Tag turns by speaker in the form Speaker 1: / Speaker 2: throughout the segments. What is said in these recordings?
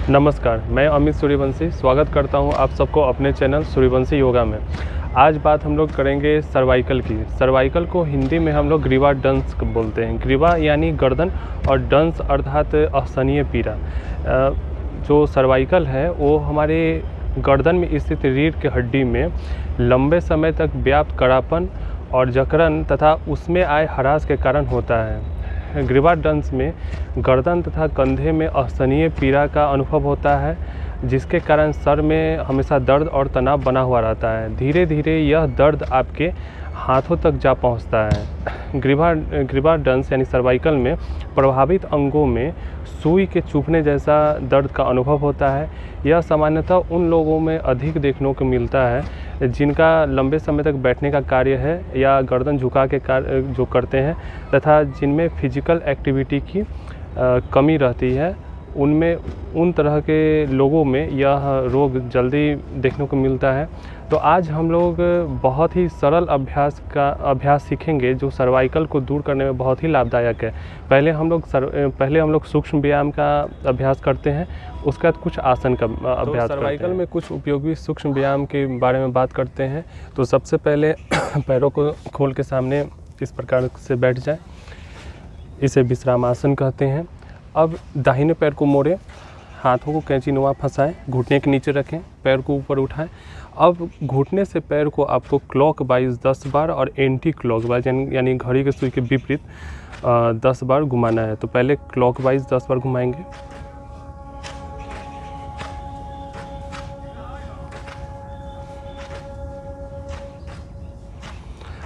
Speaker 1: नमस्कार, मैं अमित सूर्यवंशी स्वागत करता हूं आप सबको अपने चैनल सूर्यवंशी योगा में। आज बात हम लोग करेंगे सर्वाइकल की। सर्वाइकल को हिंदी में हम लोग ग्रीवा डंस बोलते हैं। ग्रीवा यानी गर्दन और डंस अर्थात असहनीय पीड़ा। जो सर्वाइकल है वो हमारे गर्दन में स्थित रीढ़ की हड्डी में लंबे समय तक व्याप्त कड़ापन और जकड़न तथा उसमें आए हरास के कारण होता है। ग्रीवा डंस में गर्दन तथा कंधे में असहनीय पीड़ा का अनुभव होता है, जिसके कारण सर में हमेशा दर्द और तनाव बना हुआ रहता है। धीरे धीरे यह दर्द आपके हाथों तक जा पहुंचता है। ग्रीवा डंस यानी सर्वाइकल में प्रभावित अंगों में सुई के चुभने जैसा दर्द का अनुभव होता है। यह सामान्यतः उन लोगों में अधिक देखने को मिलता है जिनका लंबे समय तक बैठने का कार्य है या गर्दन झुका के कार्य जो करते हैं तथा जिनमें फिजिकल एक्टिविटी की कमी रहती है। उनमें उन तरह के लोगों में यह रोग जल्दी देखने को मिलता है। तो आज हम लोग बहुत ही सरल अभ्यास सीखेंगे जो सर्वाइकल को दूर करने में बहुत ही लाभदायक है। पहले हम लोग सूक्ष्म व्यायाम का अभ्यास करते हैं, उसके बाद कुछ आसन का अभ्यास सर्वाइकल में कुछ उपयोगी सूक्ष्म व्यायाम के बारे में बात करते हैं। तो सबसे पहले पैरों को खोल के सामने इस प्रकार से बैठ जाए, इसे विश्राम आसन कहते हैं। अब दाहिने पैर को मोड़ें, हाथों को कैंची नुमा फंसाएं, घुटने के नीचे रखें, पैर को ऊपर उठाएं। अब घुटने से पैर को आपको क्लॉक वाइज 10 बार और एंटी क्लॉक वाइज यानी घड़ी के सुई के विपरीत 10 बार घुमाना है। तो पहले क्लॉक वाइज 10 बार घुमाएंगे,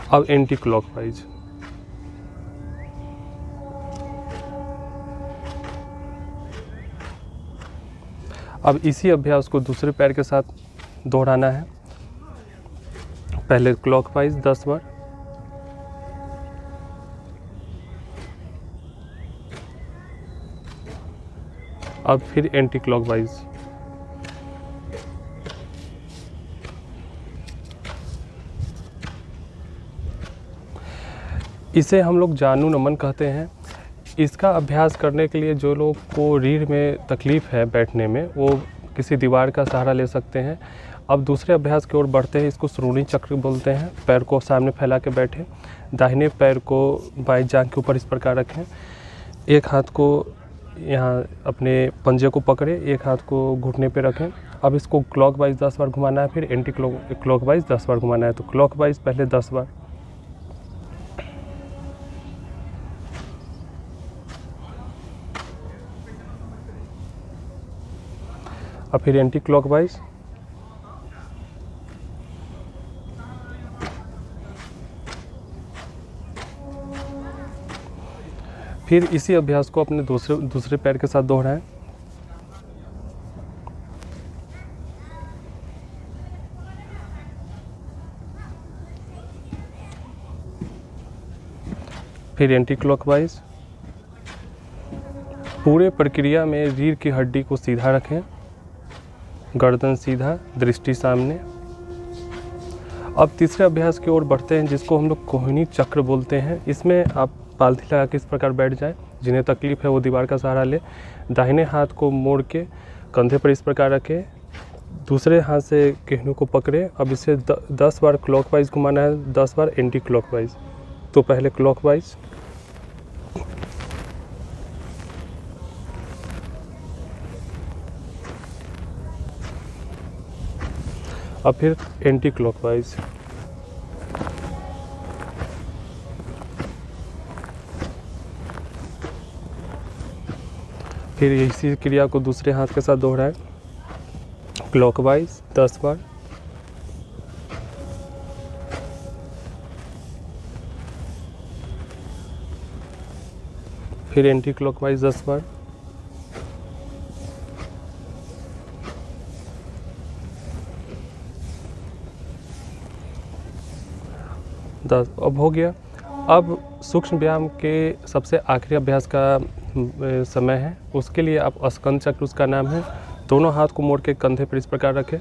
Speaker 1: अब एंटी क्लॉक वाइज। अब इसी अभ्यास को दूसरे पैर के साथ दोहराना है। पहले क्लॉकवाइज 10 बार, अब फिर एंटी क्लॉकवाइज। इसे हम लोग जानु नमन कहते हैं। इसका अभ्यास करने के लिए जो लोग को रीढ़ में तकलीफ़ है बैठने में, वो किसी दीवार का सहारा ले सकते हैं। अब दूसरे अभ्यास की ओर बढ़ते हैं। इसको श्रोणी चक्र बोलते हैं। पैर को सामने फैला के बैठें, दाहिने पैर को बाईं जांघ के ऊपर इस प्रकार रखें, एक हाथ को यहाँ अपने पंजे को पकड़े, एक हाथ को घुटने पे रखें। अब इसको क्लॉक वाइज 10 बार घुमाना है, फिर एंटी क्लॉक वाइज 10 बार घुमाना है। तो क्लॉक वाइज पहले 10 बार, और फिर एंटी क्लॉकवाइज। फिर इसी अभ्यास को अपने दूसरे पैर के साथ दोहराएं। फिर एंटी क्लॉकवाइज। पूरे प्रक्रिया में रीढ़ की हड्डी को सीधा रखें, गर्दन सीधा, दृष्टि सामने। अब तीसरे अभ्यास की ओर बढ़ते हैं, जिसको हम लोग कोहिनी चक्र बोलते हैं। इसमें आप पालथी लगा के इस प्रकार बैठ जाएं। जिन्हें तकलीफ है वो दीवार का सहारा ले। दाहिने हाथ को मोड़ के कंधे पर इस प्रकार रखें, दूसरे हाथ से केहनू को पकड़े। अब इसे 10 बार क्लॉकवाइज घुमाना है, 10 बार एंटी क्लॉकवाइज। तो पहले क्लॉकवाइज, अब फिर एंटी क्लॉकवाइज। फिर इसी क्रिया को दूसरे हाथ के साथ दोहराएं, क्लॉकवाइज 10 बार, फिर एंटी क्लॉकवाइज 10 बार, अब हो गया। अब सूक्ष्म व्यायाम के सबसे आखिरी अभ्यास का समय है। उसके लिए आप स्कंद चक्र उसका नाम है। दोनों हाथ को मोड़ के कंधे पर इस प्रकार रखें,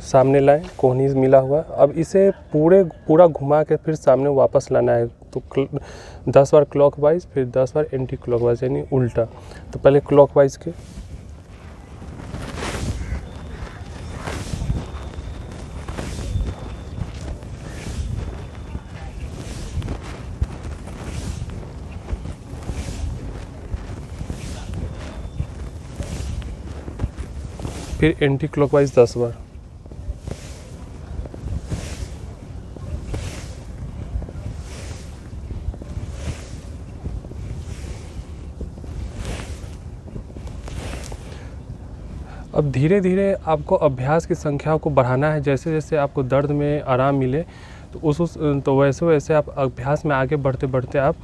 Speaker 1: सामने लाएं, कोहनी मिला हुआ। अब इसे पूरा घुमा के फिर सामने वापस लाना है। तो 10 बार क्लॉकवाइज, फिर 10 बार एंटी क्लॉकवाइज यानी उल्टा। तो पहले क्लॉकवाइज के, फिर एंटी क्लॉकवाइज 10 बार। अब धीरे धीरे आपको अभ्यास की संख्या को बढ़ाना है। जैसे जैसे आपको दर्द में आराम मिले तो वैसे वैसे आप अभ्यास में आगे बढ़ते बढ़ते आप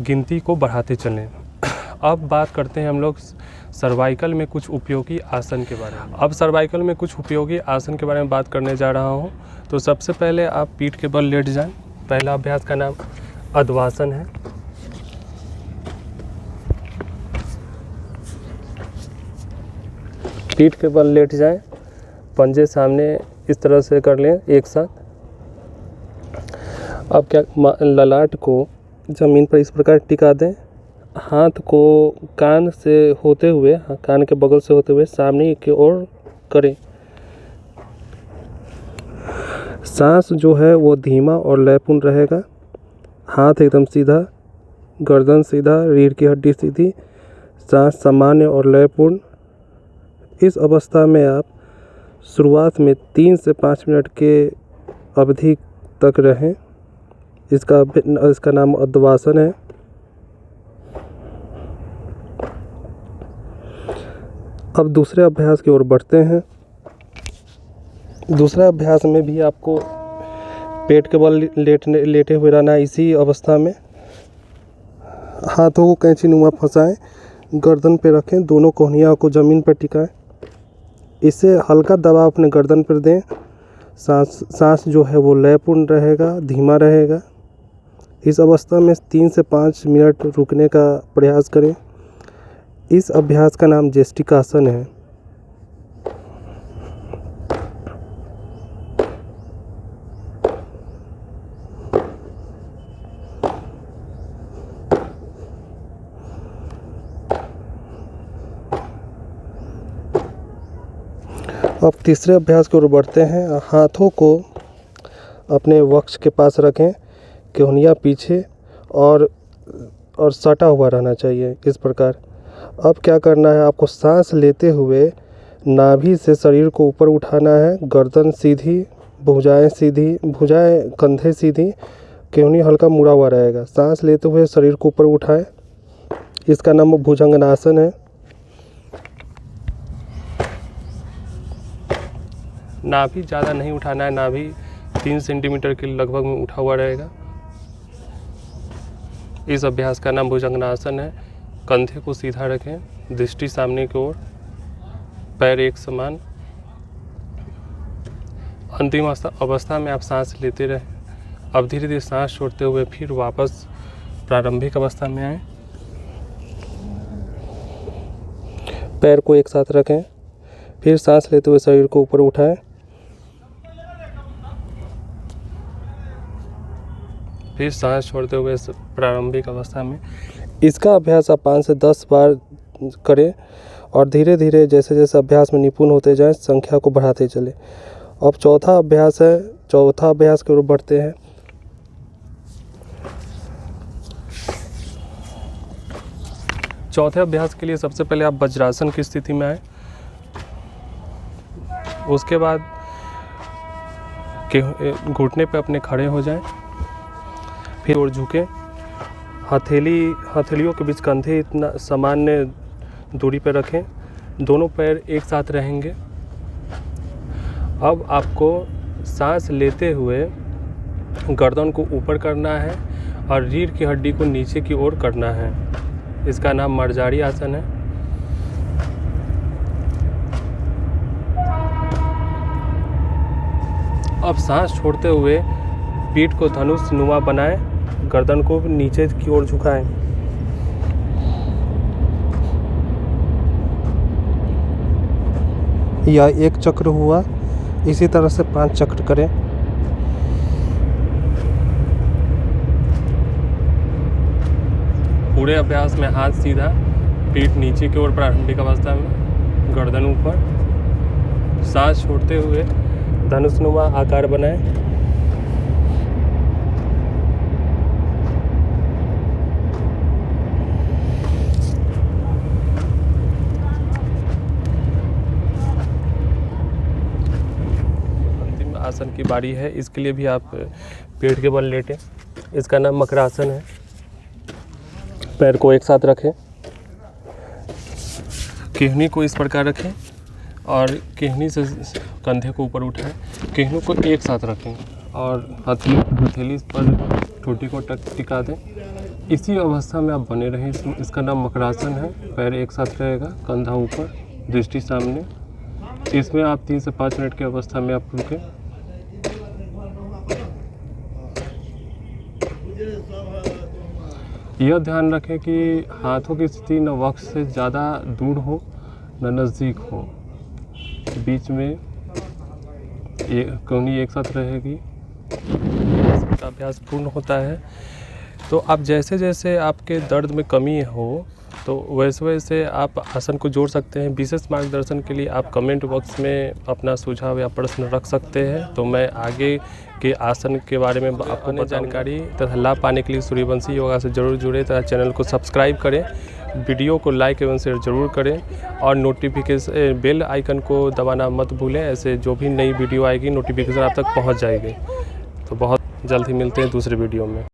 Speaker 1: गिनती को बढ़ाते चलें। अब बात करते हैं हम लोग सर्वाइकल में कुछ उपयोगी आसन के बारे में। अब सर्वाइकल में कुछ उपयोगी आसन के बारे में बात करने जा रहा हूँ। तो सबसे पहले आप पीठ के बल लेट जाएं। पहला अभ्यास का नाम अद्वासन है। पीठ के बल लेट जाएं, पंजे सामने इस तरह से कर लें एक साथ। अब क्या, ललाट को ज़मीन पर इस प्रकार टिका दें। हाथ को कान से होते हुए, कान के बगल से होते हुए सामने की ओर करें। सांस जो है वो धीमा और लयपूर्ण रहेगा। हाथ एकदम सीधा, गर्दन सीधा, रीढ़ की हड्डी सीधी, सांस सामान्य और लयपूर्ण। इस अवस्था में आप शुरुआत में 3 से 5 मिनट के अवधि तक रहें। इसका नाम अद्वासन है। अब दूसरे अभ्यास की ओर बढ़ते हैं। दूसरे अभ्यास में भी आपको पेट के बल लेटे हुए रहना है। इसी अवस्था में हाथों को कैंची नुमा फंसाएं, गर्दन पे रखें, दोनों कोहनियों को ज़मीन पर टिकाएं। इसे हल्का दबाव अपने गर्दन पर दें। सांस जो है वो लयपूर्ण रहेगा, धीमा रहेगा। इस अवस्था में 3 से 5 मिनट रुकने का प्रयास करें। इस अभ्यास का नाम जेस्टिकासन है। अब तीसरे अभ्यास की ओर बढ़ते हैं। हाथों को अपने वक्ष के पास रखें, कोहनियाँ पीछे और सटा हुआ रहना चाहिए इस प्रकार। अब क्या करना है, आपको सांस लेते हुए नाभि से शरीर को ऊपर उठाना है। गर्दन सीधी, भुजाएं सीधी, भुजाएं कंधे सीधी, कोहनी हल्का मुड़ा हुआ रहेगा। सांस लेते हुए शरीर को ऊपर उठाएं। इसका नाम भुजंगासन है। नाभि ज़्यादा नहीं उठाना है, नाभि 3 सेंटीमीटर के लगभग में उठा हुआ रहेगा। इस अभ्यास का नाम भुजंगासन है। कंधे को सीधा रखें, दृष्टि सामने की ओर, पैर एक समान। अंतिम अवस्था में आप सांस लेते रहें। अब धीरे धीरे सांस छोड़ते हुए फिर वापस प्रारंभिक अवस्था में आएं। पैर को एक साथ रखें, फिर सांस लेते हुए शरीर को ऊपर उठाएं। फिर सांस छोड़ते हुए प्रारंभिक अवस्था में। इसका अभ्यास आप 5 से 10 बार करें और धीरे धीरे जैसे जैसे अभ्यास में निपुण होते जाएं, संख्या को बढ़ाते चलें। अब चौथा अभ्यास है। चौथा अभ्यास की ओर बढ़ते हैं। चौथे अभ्यास के लिए सबसे पहले आप वज्रासन की स्थिति में आए। उसके बाद घुटने पे अपने खड़े हो जाएं, फिर और झुके। हथेलियों के बीच कंधे इतना सामान्य दूरी पर रखें। दोनों पैर एक साथ रहेंगे। अब आपको सांस लेते हुए गर्दन को ऊपर करना है और रीढ़ की हड्डी को नीचे की ओर करना है। इसका नाम मर्जारी आसन है। अब सांस छोड़ते हुए पीठ को धनुष नुमा बनाएं, गर्दन को नीचे की ओर झुकाएं। यह एक चक्र हुआ। इसी तरह से 5 चक्र करें। पूरे अभ्यास में हाथ सीधा, पीठ नीचे की ओर प्रारंभिक अवस्था में, गर्दन ऊपर। सांस छोड़ते हुए धनुषनुमा आकार बनाएं। आसन की बारी है। इसके लिए भी आप पेट के बल लेटें। इसका नाम मकरासन है। पैर को एक साथ रखें, किहनी को इस प्रकार रखें और किहनी से कंधे को ऊपर उठाएं। किहनी को एक साथ रखें और हथेली पर ठोटी को टिका दें। इसी अवस्था में आप बने रहें। इसका नाम मकरासन है। पैर एक साथ रहेगा, कंधा ऊपर, दृष्टि सामने। इसमें आप 3 से 5 मिनट की अवस्था में आप रुकें। यह ध्यान रखें कि हाथों की स्थिति न वक्ष से ज़्यादा दूर हो न नज़दीक हो, बीच में कोहनी एक साथ रहेगी। इसका अभ्यास पूर्ण होता है तो आप जैसे जैसे आपके दर्द में कमी हो तो वैसे वैसे आप आसन को जोड़ सकते हैं। विशेष मार्गदर्शन के लिए आप कमेंट बॉक्स में अपना सुझाव या प्रश्न रख सकते हैं, तो मैं आगे के आसन के बारे में आपको जानकारी तथा लाभ पाने के लिए सूर्यवंशी योगा से ज़रूर जुड़े तथा चैनल को सब्सक्राइब करें, वीडियो को लाइक एवं शेयर ज़रूर करें और नोटिफिकेशन बेल आइकन को दबाना मत भूलें। ऐसे जो भी नई वीडियो आएगी नोटिफिकेशन आप तक पहुँच जाएगी। तो बहुत जल्द ही मिलते हैं दूसरे वीडियो में।